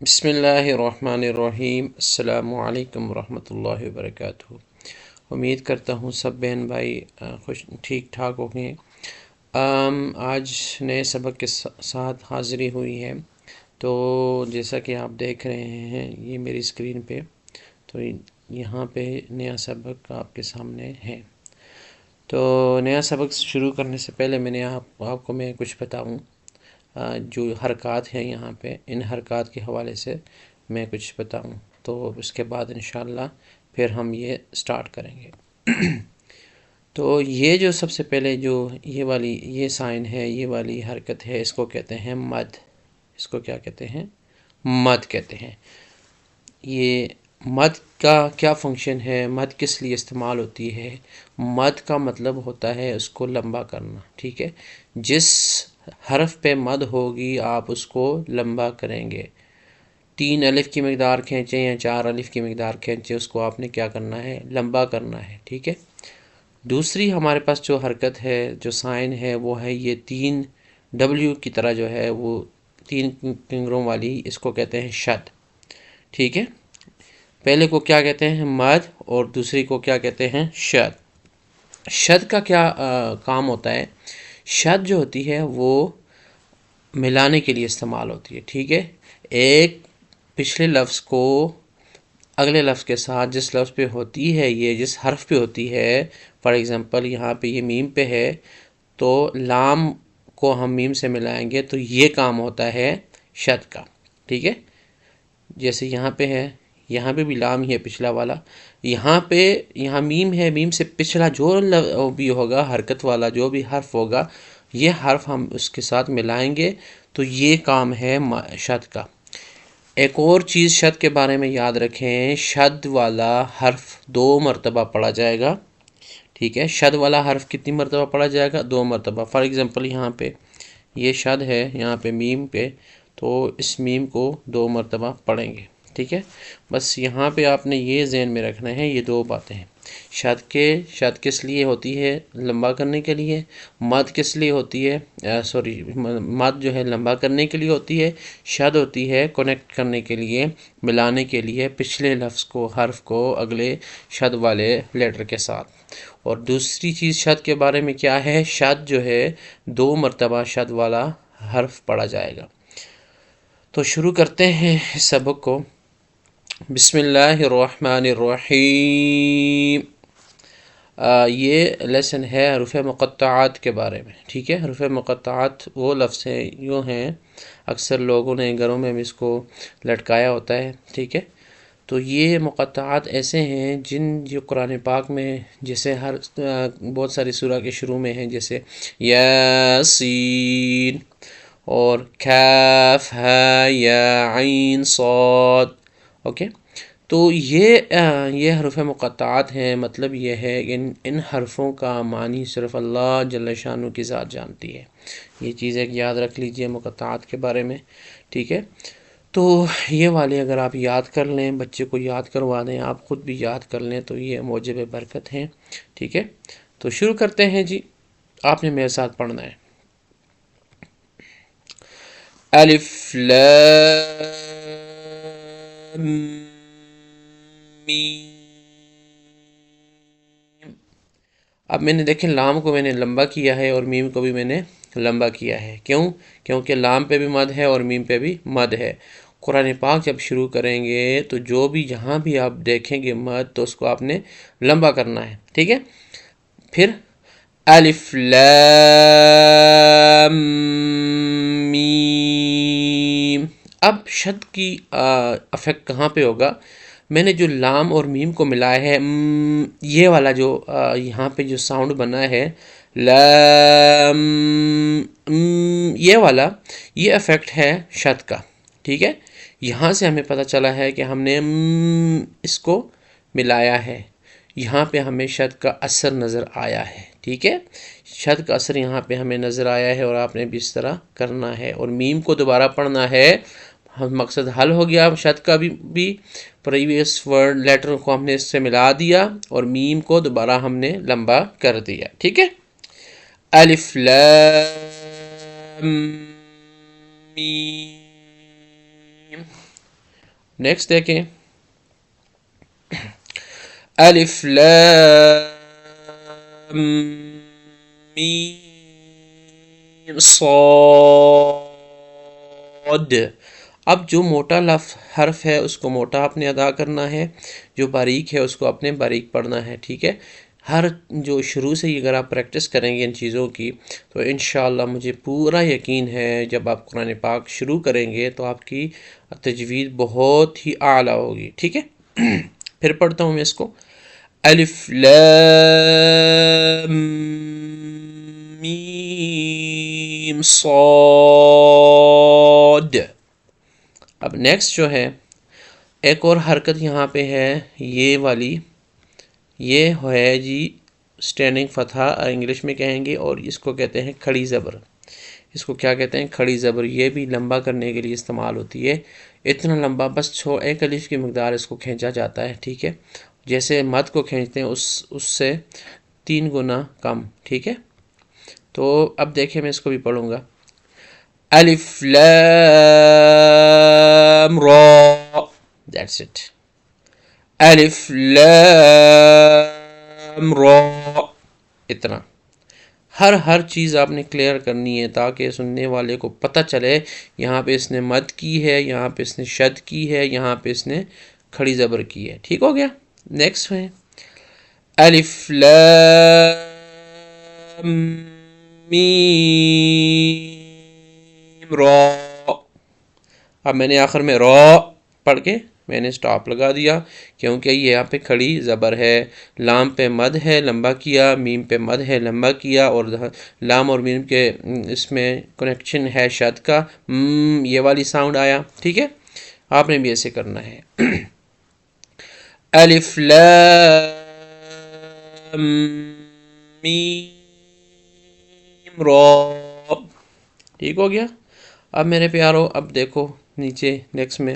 بسم اللہ الرحمن الرحیم۔ السلام علیکم ورحمۃ اللہ وبرکاتہ۔ امید کرتا ہوں سب بہن بھائی ٹھیک ٹھاک ہوں گے۔ آج نئے سبق کے ساتھ حاضری ہوئی ہے، تو جیسا کہ آپ دیکھ رہے ہیں یہ میری اسکرین پہ، تو یہاں پہ نیا سبق آپ کے سامنے ہے۔ تو نیا سبق شروع کرنے سے پہلے آپ کو میں کچھ بتاؤں۔ جو حرکات ہیں یہاں پہ، ان حرکات کے حوالے سے میں کچھ بتاؤں، تو اس کے بعد انشاءاللہ پھر ہم یہ سٹارٹ کریں گے۔ تو یہ جو سب سے پہلے جو یہ سائن ہے، یہ والی حرکت ہے، اس کو کہتے ہیں مد۔ اس کو کیا کہتے ہیں؟ مد کہتے ہیں۔ یہ مد کا کیا فنکشن ہے؟ مد کس لیے استعمال ہوتی ہے؟ مد کا مطلب ہوتا ہے اس کو لمبا کرنا، ٹھیک ہے؟ جس حرف پہ مد ہوگی آپ اس کو لمبا کریں گے۔ 3 الف کی مقدار کھینچیں یا 4 الف کی مقدار کھینچیں، اس کو آپ نے کیا کرنا ہے؟ لمبا کرنا ہے، ٹھیک ہے؟ دوسری ہمارے پاس جو حرکت ہے، جو سائن ہے، وہ ہے یہ 3 ڈبلیو کی طرح جو ہے، وہ 3 کنگروں والی، اس کو کہتے ہیں شد، ٹھیک ہے؟ پہلے کو کیا کہتے ہیں؟ مد، اور دوسری کو کیا کہتے ہیں؟ شد۔ شد کا کیا کام ہوتا ہے؟ شد جو ہوتی ہے وہ ملانے کے لیے استعمال ہوتی ہے، ٹھیک ہے؟ ایک پچھلے لفظ کو اگلے لفظ کے ساتھ جس لفظ پہ ہوتی ہے، یہ جس حرف پہ ہوتی ہے، فار ایگزامپل یہاں پہ یہ میم پہ ہے، تو لام کو ہم میم سے ملائیں گے، تو یہ کام ہوتا ہے شد کا، ٹھیک ہے؟ جیسے یہاں پہ ہے، یہاں پہ بھی لام ہی ہے پچھلا والا، یہاں میم ہے، میم سے پچھلا جو بھی ہوگا حرکت والا جو بھی حرف ہوگا، یہ حرف ہم اس کے ساتھ ملائیں گے، تو یہ کام ہے شد کا۔ ایک اور چیز شد کے بارے میں یاد رکھیں، شد والا حرف 2 مرتبہ پڑھا جائے گا، ٹھیک ہے؟ شد والا حرف کتنی مرتبہ پڑھا جائے گا؟ 2 مرتبہ۔ فار ایگزامپل یہاں پہ یہ شد ہے، یہاں پہ میم پہ، تو اس میم کو 2 مرتبہ پڑھیں گے، ٹھیک ہے؟ بس یہاں پہ آپ نے یہ ذہن میں رکھنا ہے، یہ 2 باتیں ہیں۔ شد کس لیے ہوتی ہے؟ لمبا کرنے کے لیے۔ مد کس لیے ہوتی ہے؟ مد جو ہے لمبا کرنے کے لیے ہوتی ہے۔ شد ہوتی ہے کنیکٹ کرنے کے لیے، ملانے کے لیے پچھلے لفظ کو، حرف کو اگلے شد والے لیٹر کے ساتھ۔ اور دوسری چیز شد کے بارے میں کیا ہے؟ شد جو ہے 2 مرتبہ شد والا حرف پڑھا جائے گا۔ تو شروع کرتے ہیں اس سبق کو۔ بسم اللہ الرحمن الرحیم۔ یہ لیسن ہے حروف مقطعات کے بارے میں، ٹھیک ہے؟ حروف مقطعات وہ لفظ ہیں، یوں ہیں، اکثر لوگوں نے گھروں میں بھی اس کو لٹکایا ہوتا ہے، ٹھیک ہے؟ تو یہ مقطعات ایسے ہیں جو قرآن پاک میں، جیسے بہت ساری سورہ کے شروع میں ہیں، جیسے یاسین اور کاف ہا یا عین صاد، اوکے؟ تو یہ حروف مقطعات ہیں۔ مطلب یہ ہے کہ ان حرفوں کا معنی صرف اللہ جل شانہ کی ذات جانتی ہے۔ یہ چیز ایک یاد رکھ لیجئے مقطعات کے بارے میں، ٹھیک ہے؟ تو یہ والے اگر آپ یاد کر لیں، بچے کو یاد کروا دیں، آپ خود بھی یاد کر لیں، تو یہ موجب برکت ہیں، ٹھیک ہے؟ تو شروع کرتے ہیں جی، آپ نے میرے ساتھ پڑھنا ہے۔ الف لام میم۔ اب میں نے دیکھیں لام کو میں نے لمبا کیا ہے اور میم کو بھی میں نے لمبا کیا ہے، کیوں؟ کیونکہ لام پہ بھی مد ہے اور میم پہ بھی مد ہے۔ قرآن پاک جب شروع کریں گے تو جو بھی جہاں بھی آپ دیکھیں گے مد، تو اس کو آپ نے لمبا کرنا ہے، ٹھیک ہے؟ پھر الف لام میم۔ اب شد کی افیکٹ کہاں پہ ہوگا؟ میں نے جو لام اور میم کو ملایا ہے، یہ والا جو یہاں پہ جو ساؤنڈ بنا ہے، لام، یہ والا، یہ افیکٹ ہے شد کا، ٹھیک ہے؟ یہاں سے ہمیں پتہ چلا ہے کہ ہم نے اس کو ملایا ہے، یہاں پہ ہمیں شد کا اثر نظر آیا ہے، ٹھیک ہے؟ شد کا اثر یہاں پہ ہمیں نظر آیا ہے، اور آپ نے بھی اس طرح کرنا ہے، اور میم کو دوبارہ پڑھنا ہے۔ مقصد حل ہو گیا شد کا بھی پریویس ورڈ لیٹر کو ہم نے اس سے ملا دیا، اور میم کو دوبارہ ہم نے لمبا کر دیا، ٹھیک ہے؟ الف لام میم۔ نیکسٹ دیکھیں، الف لام میم صاد. اب جو موٹا حرف ہے اس کو موٹا آپ نے ادا کرنا ہے، جو باریک ہے اس کو آپ نے باریک پڑھنا ہے. ٹھیک ہے، ہر جو شروع سے ہی اگر آپ پریکٹس کریں گے ان چیزوں کی تو انشاءاللہ مجھے پورا یقین ہے جب آپ قرآن پاک شروع کریں گے تو آپ کی تجوید بہت ہی اعلیٰ ہوگی. ٹھیک ہے، پھر پڑھتا ہوں میں اس کو، الف لام میم صاد. اب نیکسٹ جو ہے ایک اور حرکت یہاں پہ ہے، یہ والی، یہ ہے جی اسٹینڈنگ فتحہ انگلش میں کہیں گے، اور اس کو کہتے ہیں کھڑی زبر. اس کو کیا کہتے ہیں؟ کھڑی زبر. یہ بھی لمبا کرنے کے لیے استعمال ہوتی ہے. اتنا لمبا بس ایک الف کی مقدار اس کو کھینچا جاتا ہے. ٹھیک ہے، جیسے مد کو کھینچتے ہیں اس سے 3 گنا کم. ٹھیک ہے، تو اب دیکھیں میں اس کو بھی پڑھوں گا، الف لام را. That's it. الف لام را. اتنا ہر چیز آپ نے کلیئر کرنی ہے تاکہ سننے والے کو پتہ چلے یہاں پہ اس نے مد کی ہے، یہاں پہ اس نے شد کی ہے، یہاں پہ اس نے کھڑی زبر کی ہے. ٹھیک ہو گیا. نیکسٹ ہے الف لام میم را. اب میں نے آخر میں را پڑھ کے میں نے سٹاپ لگا دیا کیونکہ یہ یہاں پہ کھڑی زبر ہے. لام پہ مد ہے، لمبا کیا، میم پہ مد ہے، لمبا کیا، اور لام اور میم کے اس میں کنیکشن ہے شد کا، یہ والی ساؤنڈ آیا. ٹھیک ہے، آپ نے بھی ایسے کرنا ہے. الف لام میم را. ٹھیک ہو گیا. اب میرے پیارو اب دیکھو نیچے نیکسٹ میں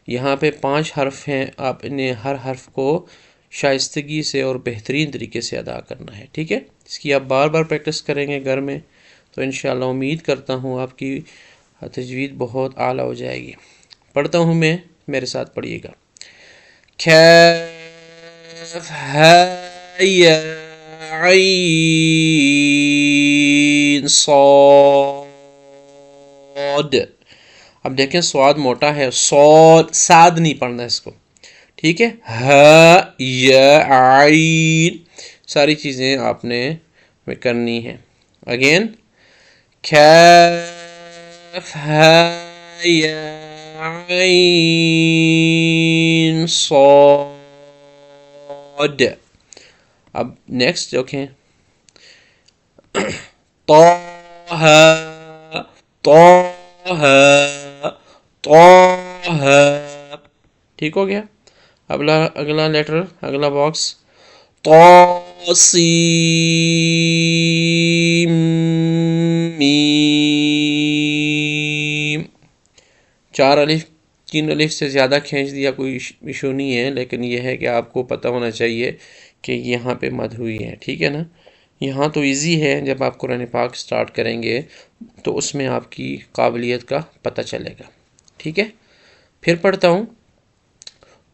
یہاں پہ 5 حرف ہیں، آپ نے ہر حرف کو شائستگی سے اور بہترین طریقے سے ادا کرنا ہے. ٹھیک ہے، اس کی آپ بار بار پریکٹس کریں گے گھر میں تو انشاءاللہ امید کرتا ہوں آپ کی تجوید بہت اعلیٰ ہو جائے گی. پڑھتا ہوں میں، میرے ساتھ پڑھیے گا، کاف ہا یا عین صاد. اب دیکھیں سواد موٹا ہے، ساد نہیں پڑھنا اس کو. ٹھیک ہے، ہا یا عین ساری چیزیں آپ نے کرنی ہے. اگین، کاف ہا یا عین صاد. اب نیکسٹ دیکھیں، طہ طہ. ٹھیک ہو گیا. اگلا لیٹر، اگلا باکس، طاسیم میم. 4 الف 3 الف سے زیادہ کھینچ دیا کوئی ایشو نہیں ہے، لیکن یہ ہے کہ آپ کو پتہ ہونا چاہیے کہ یہاں پہ مد ہوئی ہے. ٹھیک ہے نا، یہاں تو ایزی ہے، جب آپ قرآن پاک سٹارٹ کریں گے تو اس میں آپ کی قابلیت کا پتہ چلے گا. ٹھیک ہے، پھر پڑھتا ہوں،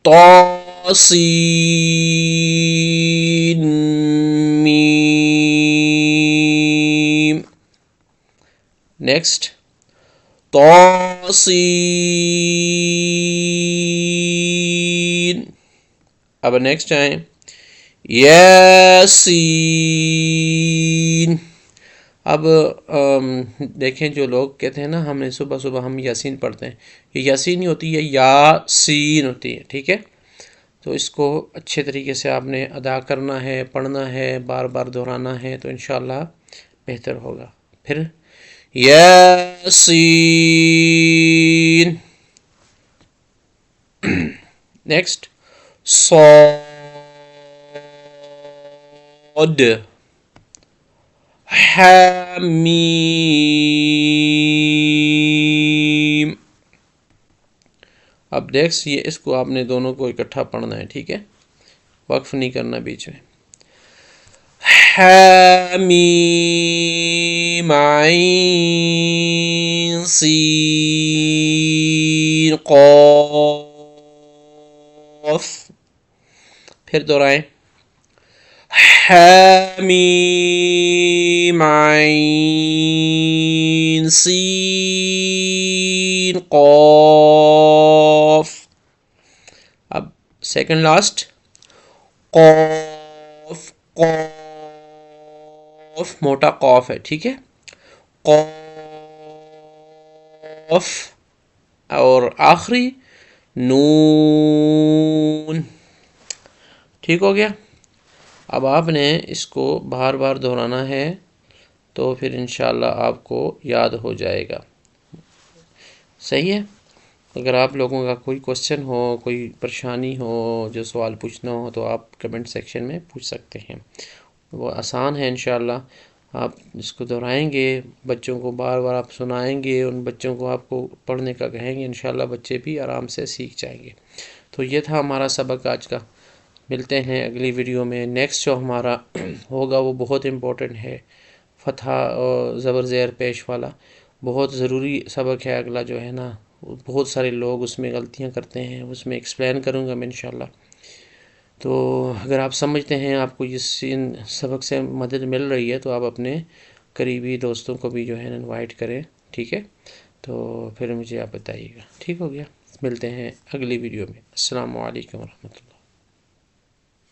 طاسین میم. نیکسٹ، طاسین. اب نیکسٹ آئیں، یاسین. اب دیکھیں جو لوگ کہتے ہیں نا ہمیں صبح صبح ہم یاسین پڑھتے ہیں، یہ یاسین نہیں ہوتی ہے، یاسین ہوتی ہے. ٹھیک ہے، تو اس کو اچھے طریقے سے آپ نے ادا کرنا ہے، پڑھنا ہے، بار بار دہرانا ہے تو انشاءاللہ بہتر ہوگا. پھر یاسین. نیکسٹ، صاد، حمیم. اب نیکسٹ یہ اس کو آپ نے دونوں کو اکٹھا پڑھنا ہے. ٹھیک ہے، وقف نہیں کرنا بیچ میں. حمیم عین سین قاف. پھر دہرائیں حامیم عین سین قاف. اب سیکنڈ لاسٹ قاف قاف موٹا قاف ہے ٹھیک ہے قاف اور آخری نون. ٹھیک ہو گیا. اب آپ نے اس کو بار بار دہرانا ہے تو پھر انشاءاللہ آپ کو یاد ہو جائے گا. صحیح ہے. اگر آپ لوگوں کا کوئی کوشچن ہو کوئی پریشانی ہو جو سوال پوچھنا ہو تو آپ کمنٹ سیکشن میں پوچھ سکتے ہیں. وہ آسان ہے انشاءاللہ. آپ اس کو دہرائیں گے بچوں کو بار بار آپ سنائیں گے ان بچوں کو آپ کو پڑھنے کا کہیں گے انشاءاللہ بچے بھی آرام سے سیکھ جائیں گے. تو یہ تھا ہمارا سبق آج کا. ملتے ہیں اگلی ویڈیو میں. نیکسٹ جو ہمارا ہوگا وہ بہت امپورٹنٹ ہے فتح اور زبر زیر پیش والا. بہت ضروری سبق ہے اگلا جو ہے نا. بہت سارے لوگ اس میں غلطیاں کرتے ہیں. اس میں ایکسپلین کروں گا میں انشاءاللہ. تو اگر آپ سمجھتے ہیں آپ کو اس سبق سے مدد مل رہی ہے تو آپ اپنے قریبی دوستوں کو بھی جو ہے نا انوائٹ کریں. ٹھیک ہے. تو پھر مجھے آپ بتائیے گا. ٹھیک ہو گیا. ملتے ہیں اگلی ویڈیو میں. السلام علیکم ورحمۃ اللہ.